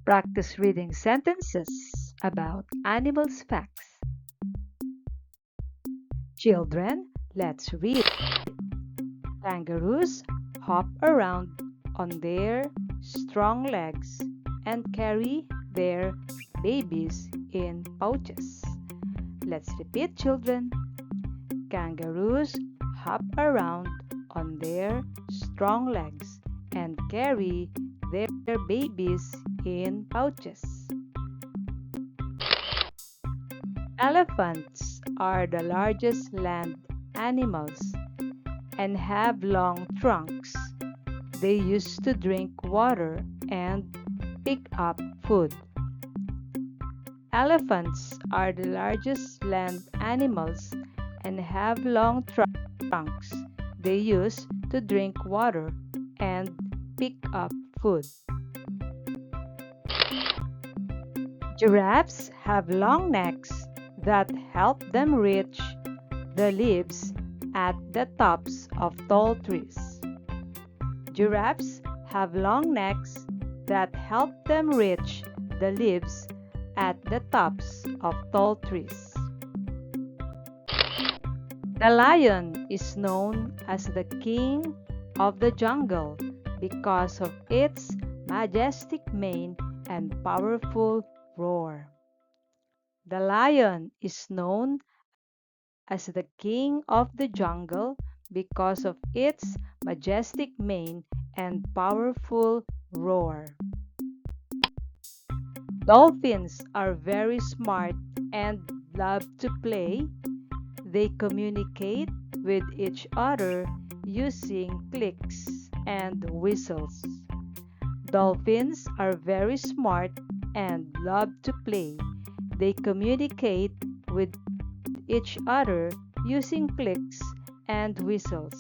Practice reading sentences about animals facts. Children, let's read. Kangaroos hop around on their strong legs and carry their babies in pouches. Let's repeat, children. Kangaroos hop around on their strong legs and carry their babies in pouches. Elephants are the largest land animals and have long trunks. They used to drink water and pick up food. Elephants are the largest land animals and have long trunks. They use to drink water and pick up food. Giraffes have long necks that help them reach the leaves at the tops of tall trees. Giraffes have long necks that help them reach the leaves at the tops of tall trees. The lion is known as the king of the jungle because of its majestic mane and powerful roar. The lion is known as the king of the jungle because of its majestic mane and powerful roar. Dolphins are very smart and love to play. They communicate with each other using clicks and whistles. Dolphins are very smart and love to play. They communicate with each other using clicks and whistles.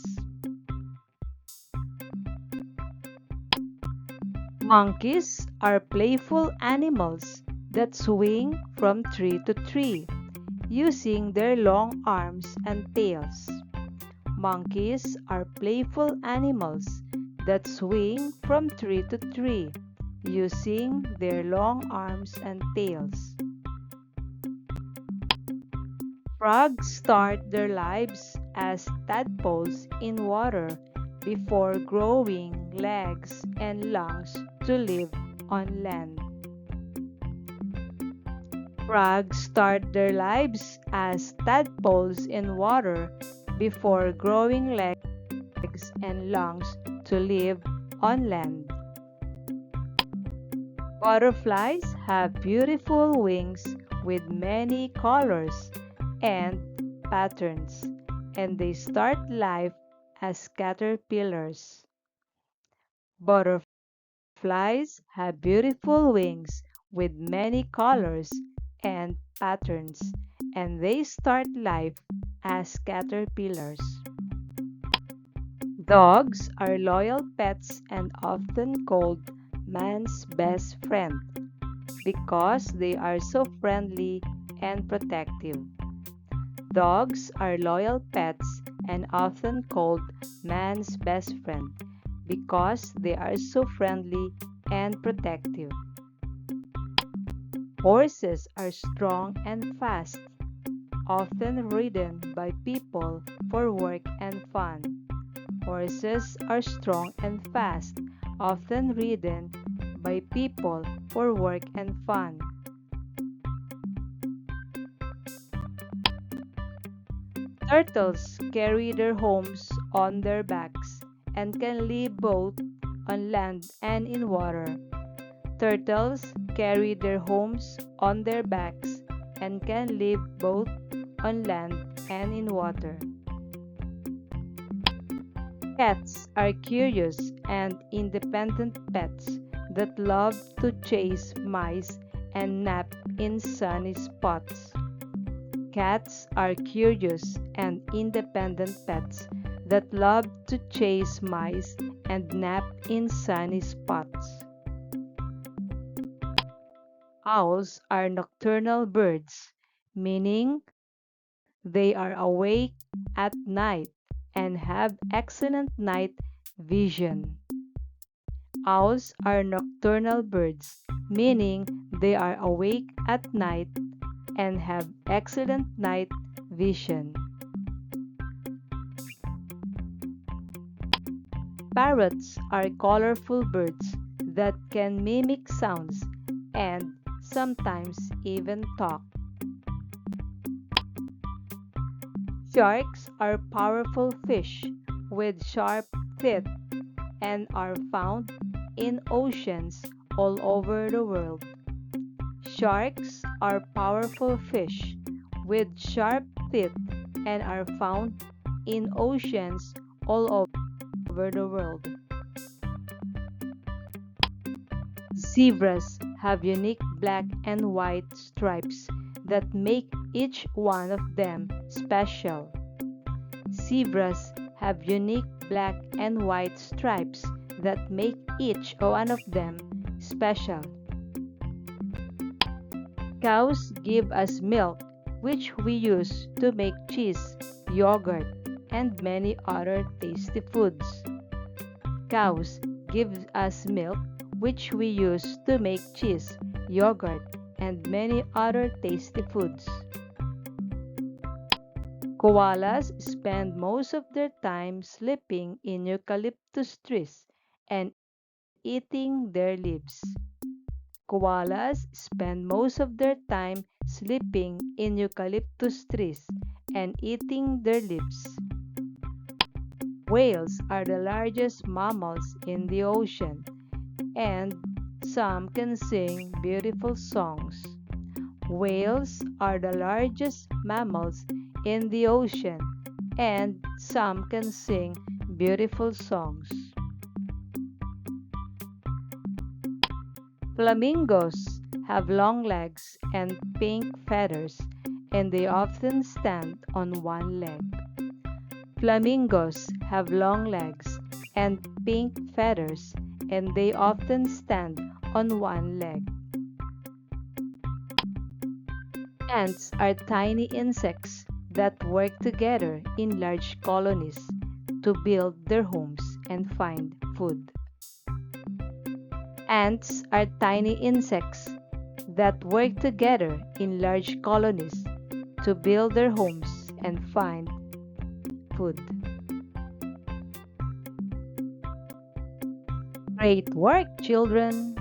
Monkeys are playful animals that swing from tree to tree using their long arms and tails. Monkeys are playful animals that swing from tree to tree using their long arms and tails. Frogs start their lives as tadpoles in water before growing legs and lungs to live on land. Frogs start their lives as tadpoles in water before growing legs and lungs to live on land. Butterflies have beautiful wings with many colors and patterns, and they start life as caterpillars. Butterflies have beautiful wings with many colors and patterns, and they start life as caterpillars. Dogs are loyal pets and often called man's best friend because they are so friendly and protective. Dogs are loyal pets and often called man's best friend because they are so friendly and protective. Horses are strong and fast, often ridden by people for work and fun. Horses are strong and fast, often ridden by people for work and fun. Turtles carry their homes on their backs and can live both on land and in water. Turtles carry their homes on their backs and can live both on land and in water. Cats are curious and independent pets that love to chase mice and nap in sunny spots. Cats are curious and independent pets that love to chase mice and nap in sunny spots. Owls are nocturnal birds, meaning they are awake at night and have excellent night vision. Owls are nocturnal birds, meaning they are awake at night and have excellent night vision. Parrots are colorful birds that can mimic sounds and sometimes even talk. Sharks are powerful fish with sharp teeth and are found in oceans all over the world. Sharks are powerful fish with sharp teeth and are found in oceans all over the world. Zebras have unique black and white stripes that make each one of them special. Zebras have unique black and white stripes that make each one of them special. Cows give us milk, which we use to make cheese, yogurt, and many other tasty foods. Cows give us milk, which we use to make cheese, yogurt, and many other tasty foods. Koalas spend most of their time sleeping in eucalyptus trees and eating their leaves. Koalas spend most of their time sleeping in eucalyptus trees and eating their leaves. Whales are the largest mammals in the ocean, and some can sing beautiful songs. Whales are the largest mammals in the ocean, and some can sing beautiful songs. Flamingos have long legs and pink feathers, and they often stand on one leg. Flamingos have long legs and pink feathers, and they often stand on one leg. Ants are tiny insects that work together in large colonies to build their homes and find food. Ants are tiny insects that work together in large colonies to build their homes and find food. Great work, children!